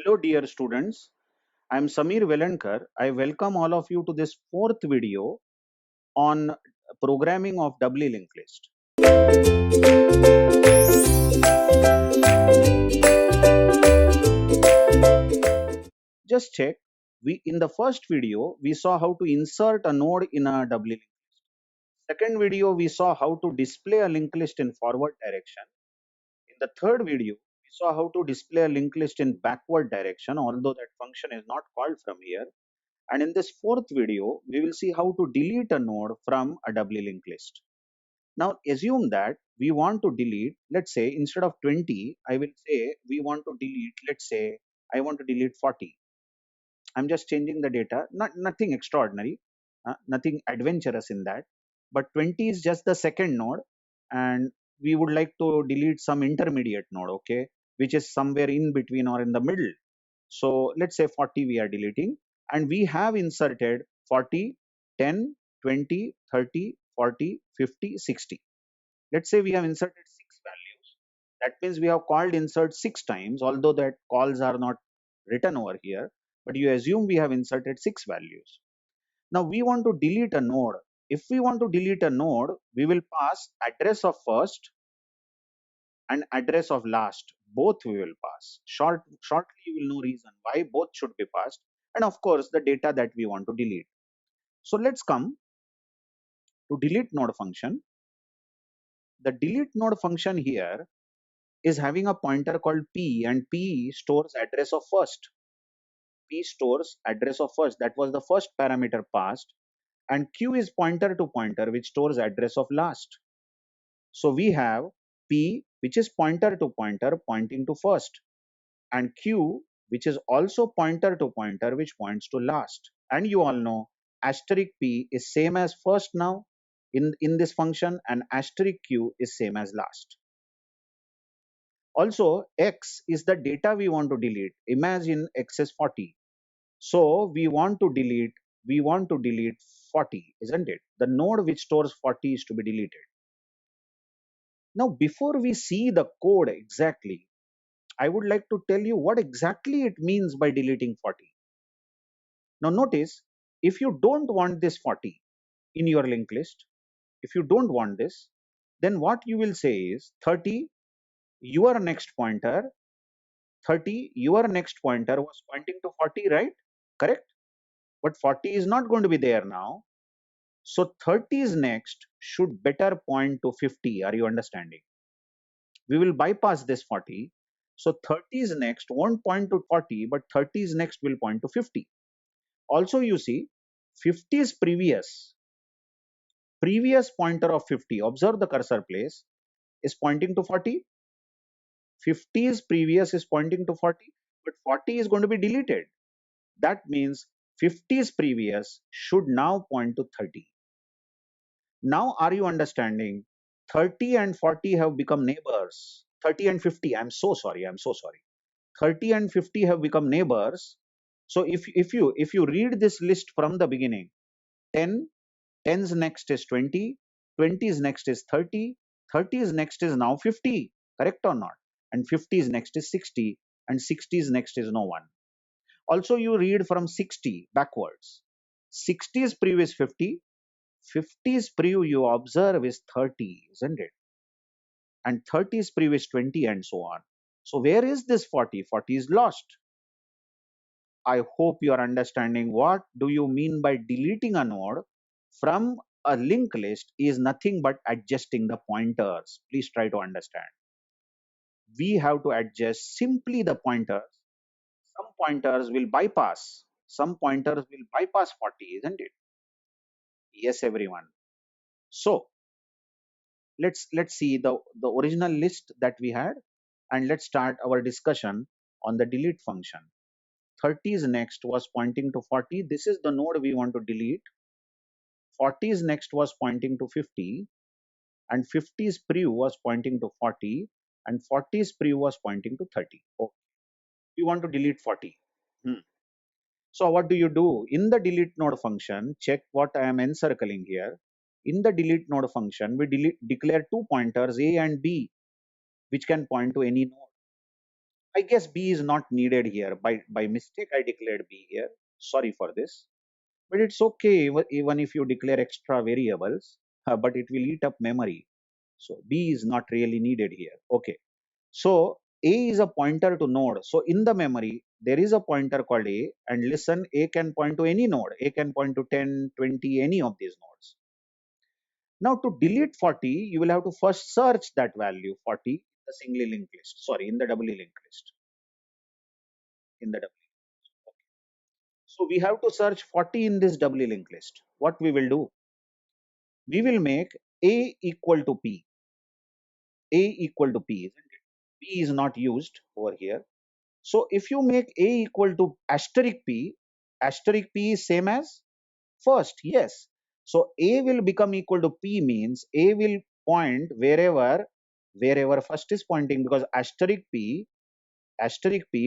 Hello, dear students. I am Samir Velankar. I welcome all of you to this fourth video on programming of doubly linked list. Just check. We in the first video we saw how to insert a node in a doubly linked list. Second video we saw how to display a linked list in forward direction. In the third video we saw how to display a linked list in backward direction, although that function is not called from here. And in this fourth video, we will see how to delete a node from a doubly linked list. Now, assume that we want to delete, let's say, instead of 20, I will say we want to delete, let's say, I want to delete 40. I'm just changing the data, nothing extraordinary, nothing adventurous in that. But 20 is just the second node, and we would like to delete some intermediate node, okay, which is somewhere in between or in the middle. So let's say 40 we are deleting, and we have inserted 40, 10, 20, 30, 40, 50, 60. Let's say we have inserted 6 values. That means we have called insert 6 times, although that calls are not written over here, but you assume we have inserted 6 values. Now we want to delete a node. If we want to delete a node, we will pass address of first and address of last. Both we will pass. Shortly you will know reason why both should be passed, and of course the data that we want to delete. So let's come to delete node function. The delete node function here is having a pointer called p, and p stores address of first. P stores address of first. That was the first parameter passed, and q is pointer to pointer, which stores address of last. So we have p, which is pointer to pointer pointing to first, and q, which is also pointer to pointer, which points to last. And you all know asterisk p is same as first now in this function, and asterisk q is same as last. Also, x is the data we want to delete. Imagine x is 40. So we want to delete 40, isn't it? The node which stores 40 is to be deleted. Now, before we see the code exactly, I would like to tell you what exactly it means by deleting 40. Now notice, if you don't want this 40 in your linked list, if you don't want this, then what you will say is 30, your next pointer, 30, your next pointer was pointing to 40, right? Correct? But 40 is not going to be there now. So 30's next should better point to 50. Are you understanding? We will bypass this 40. So 30's next won't point to 40, but 30's next will point to 50. Also, you see, 50's previous pointer of 50, observe the cursor place, is pointing to 40. 50's previous is pointing to 40, but 40 is going to be deleted. That means 50's previous should now point to 30. Now, are you understanding? 30 and 40 have become neighbors. 30 and 50, I'm so sorry. 30 and 50 have become neighbors. So if you read this list from the beginning, 10, 10's next is 20, 20's next is 30, 30's next is now 50, correct or not? And 50's next is 60, and 60's next is no one. Also, you read from 60 backwards. 60's previous 50, 50's previous you observe is 30, isn't it? And 30's previous 20, and so on. So where is this 40? 40 is lost. I hope you are understanding what do you mean by deleting a node from a linked list is nothing but adjusting the pointers. Please try to understand. We have to adjust simply the pointers. Some pointers will bypass. Some pointers will bypass 40, isn't it? Yes, everyone. So let's see the original list that we had, and let's start our discussion on the delete function. 30's next was pointing to 40. This is the node we want to delete. 40's next was pointing to 50, and 50's prev was pointing to 40, and 40's prev was pointing to 30. Okay. We want to delete 40. So what do you do? In the delete node function, check what I am encircling here. In the delete node function, we declare two pointers A and B, which can point to any node. I guess B is not needed here. By mistake, I declared B here. Sorry for this. But it's okay even if you declare extra variables, but it will eat up memory. So B is not really needed here. Okay. So A is a pointer to node. So in the memory, there is a pointer called A, and listen, A can point to any node. A can point to 10, 20, any of these nodes. Now to delete 40, you will have to first search that value 40 in the singly linked list. Sorry, in the doubly linked list. In the doubly. Okay. So we have to search 40 in this doubly linked list. What we will do? We will make A equal to P. A equal to P, isn't it? P is not used over here. So if you make A equal to asterisk P is same as first, yes. So A will become equal to P means A will point wherever first is pointing, because asterisk P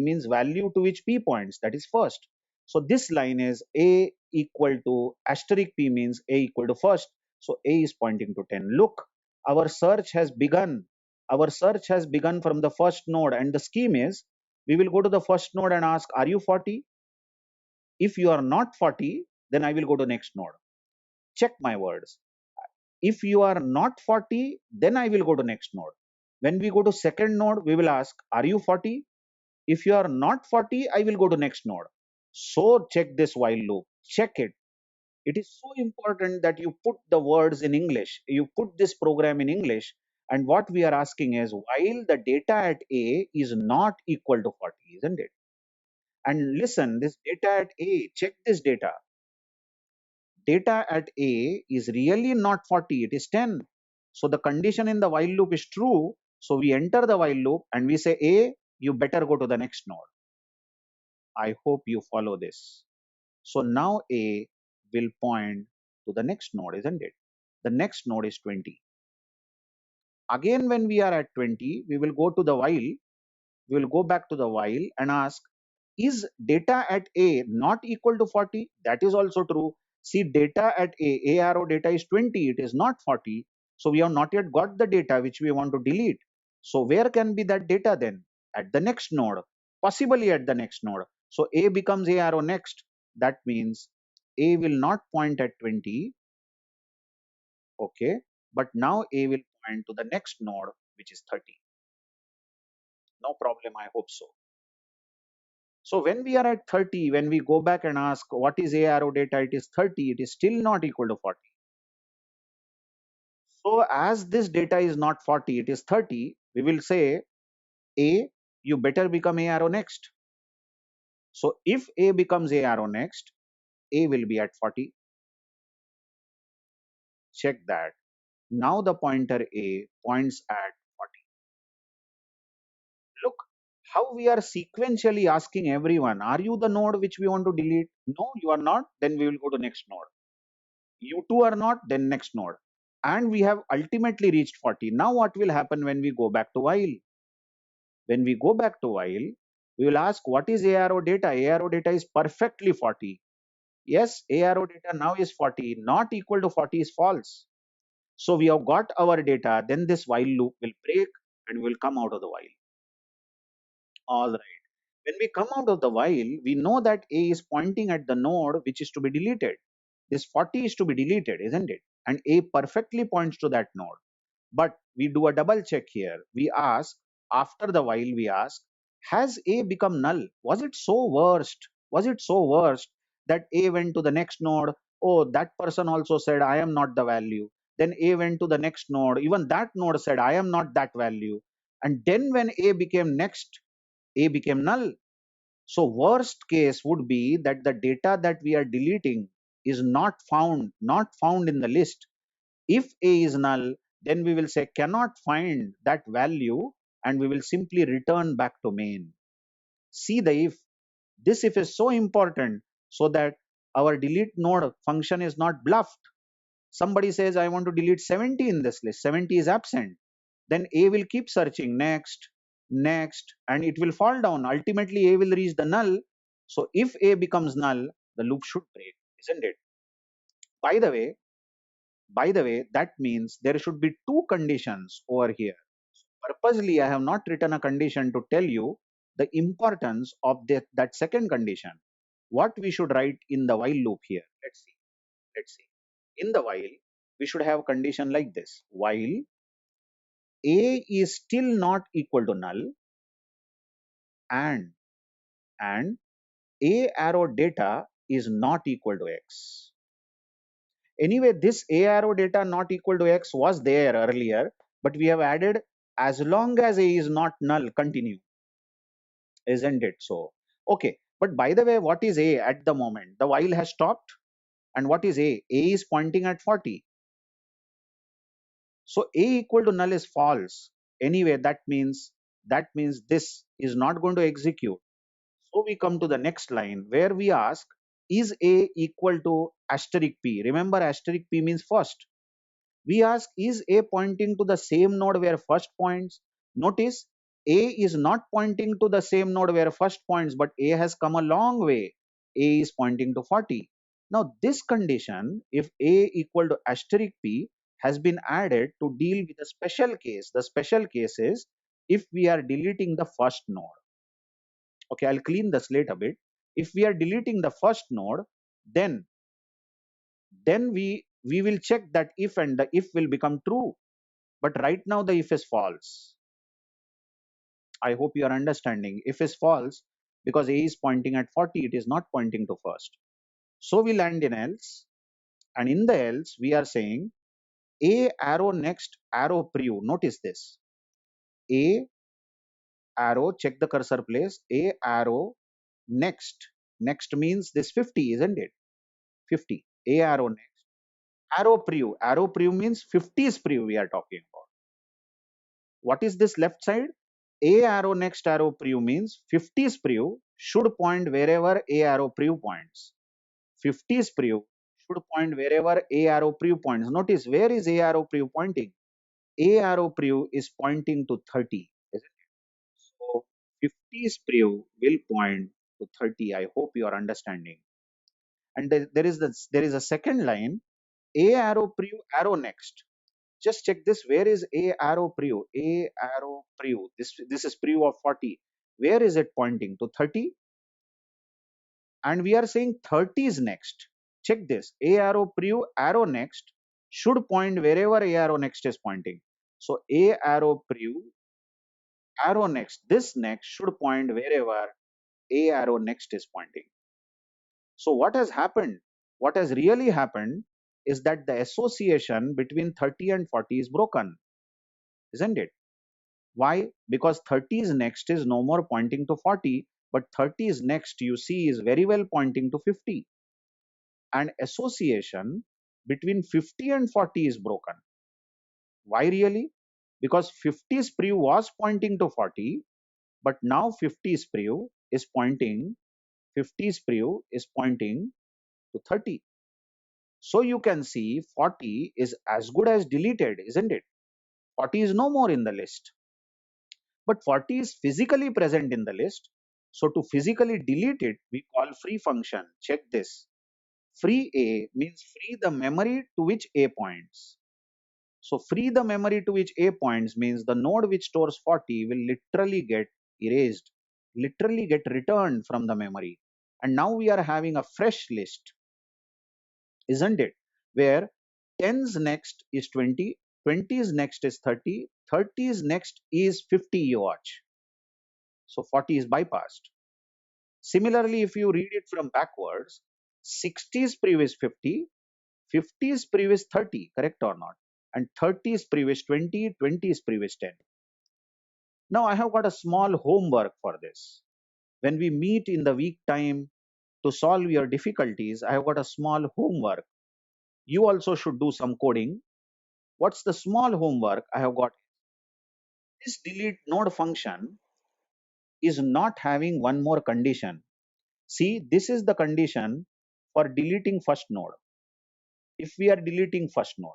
means value to which P points, that is first. So this line is A equal to asterisk P means A equal to first. So A is pointing to 10. Look, our search has begun. Our search has begun from the first node, and the scheme is we will go to the first node and ask, are you 40? If you are not 40, then I will go to next node. Check my words. If you are not 40, then I will go to next node. When we go to second node, we will ask, are you 40? If you are not 40, I will go to next node. So check this while loop. Check it. It is so important that you put the words in English. You put this program in English. And what we are asking is, while the data at A is not equal to 40, isn't it? And listen, this data at A, check this data. Data at A is really not 40, it is 10. So the condition in the while loop is true. So we enter the while loop and we say, A, you better go to the next node. I hope you follow this. So now A will point to the next node, isn't it? The next node is 20. Again, when we are at 20, we will go to the while. We will go back to the while and ask, is data at A not equal to 40? That is also true. See, data at A arrow data is 20, it is not 40. So we have not yet got the data which we want to delete. So where can be that data then? At the next node, possibly at the next node. So A becomes A arrow next. That means A will not point at 20, okay, but now A will point to the next node, which is 30. No problem, I hope so. So when we are at 30, when we go back and ask what is A arrow data, it is 30, it is still not equal to 40. So as this data is not 40, it is 30, we will say, A, you better become A arrow next. So if A becomes A arrow next, A will be at 40. Check that. Now the pointer A points at 40. Look how we are sequentially asking everyone, are you the node which we want to delete? No, you are not. Then we will go to next node. You two are not, then next node. And we have ultimately reached 40. Now what will happen when we go back to while? When we go back to while, we will ask what is ARO data? ARO data is perfectly 40. Yes, ARO data now is 40. Not equal to 40 is false. So we have got our data. Then this while loop will break and we will come out of the while. All right. When we come out of the while, we know that A is pointing at the node which is to be deleted. This 40 is to be deleted, isn't it? And A perfectly points to that node. But we do a double check here. We ask, after the while, we ask, has A become null? Was it so worst? Was it so worst that A went to the next node? Oh, that person also said, I am not the value. Then A went to the next node. Even that node said, I am not that value. And then when A became next, A became null. So worst case would be that the data that we are deleting is not found in the list. If A is null, then we will say cannot find that value and we will simply return back to main. See the if. This if is so important so that our delete node function is not bluffed. Somebody says, I want to delete 70 in this list, 70 is absent. Then A will keep searching next, next, and it will fall down. Ultimately, A will reach the null. So if A becomes null, the loop should break, isn't it? By the way, that means there should be two conditions over here. Purposely, I have not written a condition to tell you the importance of that second condition. What we should write in the while loop here? Let's see. In the while, we should have condition like this. While a is still not equal to null and and a arrow data is not equal to x. Anyway, this a arrow data not equal to x was there earlier, but we have added as long as a is not null, continue, isn't it so? Okay, but by the way, what is a at the moment? The while has stopped, and what is a? A is pointing at 40. So a equal to null is false. Anyway, that means this is not going to execute. So we come to the next line where we ask, is a equal to asterisk p? Remember, asterisk p means first. We ask, is a pointing to the same node where first points? Notice a is not pointing to the same node where first points, but a has come a long way. A is pointing to 40. Now this condition, if a equal to asterisk p, has been added to deal with a special case. The special case is if we are deleting the first node. Okay, I'll clean the slate a bit. If we are deleting the first node, then we will check that if, and the if will become true. But right now the if is false. I hope you are understanding. If is false because a is pointing at 40, it is not pointing to first. So we land in else, and in the else we are saying a arrow next arrow prev. Notice this. A arrow, check the cursor place. A arrow next. Next means this 50, isn't it? 50. A arrow next. Arrow prev. Arrow prev means 50's prev we are talking about. What is this left side? A arrow next arrow prev means 50's prev should point wherever A arrow prev points. 50's prev should point wherever A arrow prev points. Notice, where is A arrow prev pointing? A arrow prev is pointing to 30, isn't it? So 50's prev will point to 30. I hope you are understanding. And there is a second line, A arrow prev arrow next. Just check this. Where is A arrow prev? A arrow prev. This is prev of 40. Where is it pointing? To 30? And we are saying 30 is next. Check this. A arrow prev arrow next should point wherever A arrow next is pointing. So A arrow prev arrow next, this next should point wherever A arrow next is pointing. So what has happened? What has really happened is that the association between 30 and 40 is broken, isn't it? Why? Because 30's next is no more pointing to 40, but 30's next you see is very well pointing to 50. And association between 50 and 40 is broken. Why really? Because 50's prev was pointing to 40, but now 50's prev is pointing 50's prev is pointing to 30. So you can see 40 is as good as deleted, isn't it? 40 is no more in the list. But 40 is physically present in the list. So to physically delete it, we call free function. Check this. Free A means free the memory to which A points. So free the memory to which A points means the node which stores 40 will literally get erased, literally get returned from the memory. And now we are having a fresh list, isn't it? Where 10's next is 20, 20's next is 30, 30's next is 50, you watch. So 40 is bypassed. Similarly, if you read it from backwards, 60's previous 50, 50's previous 30, correct or not? And 30's previous 20, 20's previous 10. Now I have got a small homework for this. When we meet in the week time to solve your difficulties, I have got a small homework. You also should do some coding. What's the small homework I have got? This delete node function is not having one more condition. See, this is the condition for deleting first node. If we are deleting first node,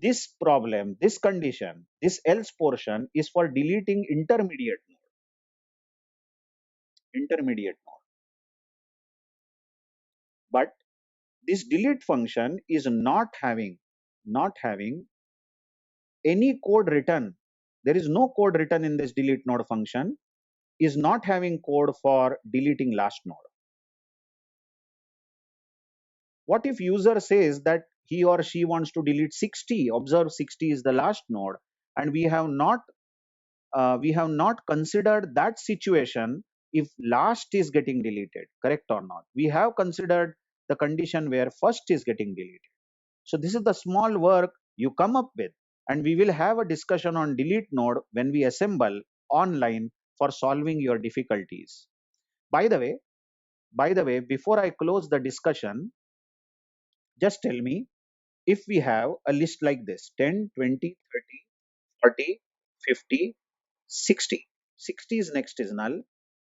this problem, this condition, this else portion is for deleting intermediate node. Intermediate node. But this delete function is not having any code written there is no code written in this delete node function, is not having code for deleting last node. What if user says that he or she wants to delete 60? Observe 60 is the last node, and we have not considered that situation if last is getting deleted, correct or not? We have considered the condition where first is getting deleted. So this is the small work you come up with, and we will have a discussion on delete node when we assemble online for solving your difficulties. By the way, before I close the discussion, just tell me, if we have a list like this 10, 20, 30, 40, 50, 60. 60 is next is null,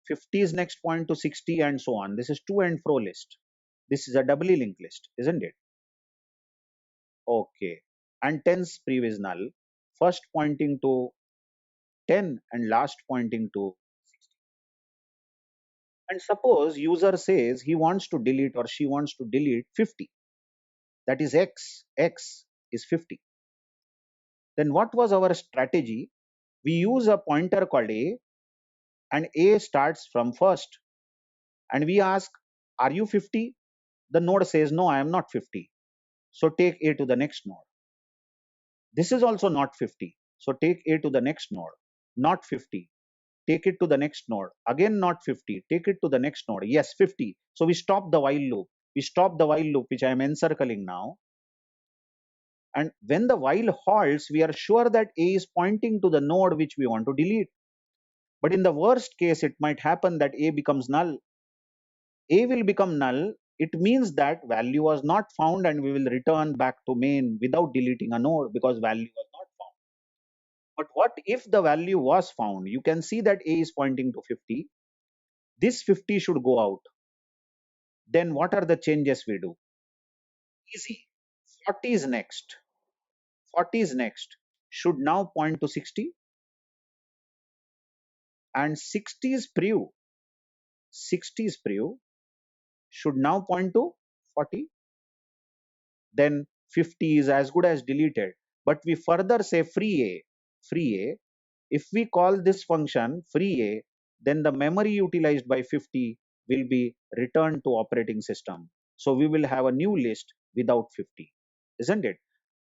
50 is next point to 60, and so on. This is to and fro list. This is a doubly linked list, isn't it? Okay. And 10's prev is null, first pointing to 10 and last pointing to 60. And suppose user says he wants to delete or she wants to delete 50. That is x is 50. Then what was our strategy? We use a pointer called a, and a starts from first, and we ask, are you 50? The node says, no, I am not 50. So take a to the next node. This is also not 50. So take a to the next node. Not 50. Take it to the next node. Again not 50. Take it to the next node. Yes, 50. So we stop the while loop. We stop the while loop, which I am encircling now. And when the while halts, we are sure that a is pointing to the node which we want to delete. But in the worst case, it might happen that a becomes null. A will become null. It means that value was not found, and we will return back to main without deleting a node because value was not found. But what if the value was found? You can see that a is pointing to 50. This 50 should go out. Then what are the changes we do? Easy. 40 is next. 40 is next. Should now point to 60. And 60 is prev. 60 is prev. Should now point to 40. Then 50 is as good as deleted. But we further say free a. If we call this function free a, then the memory utilized by 50 will be returned to operating system. So we will have a new list without 50, isn't it?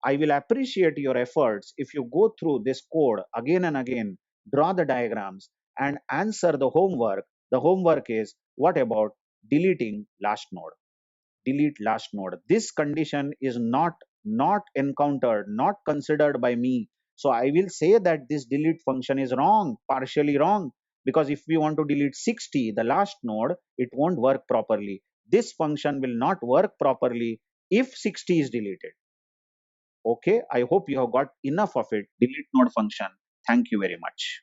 I will appreciate your efforts if you go through this code again and again, draw the diagrams, and answer the homework. The homework is, what about deleting last node? Delete last node. This condition is not encountered, not considered by me. So I will say that this delete function is wrong, partially wrong, because if we want to delete 60, the last node, it won't work properly. This function will not work properly if 60 is deleted. Okay, I hope you have got enough of it. Delete node function. Thank you very much.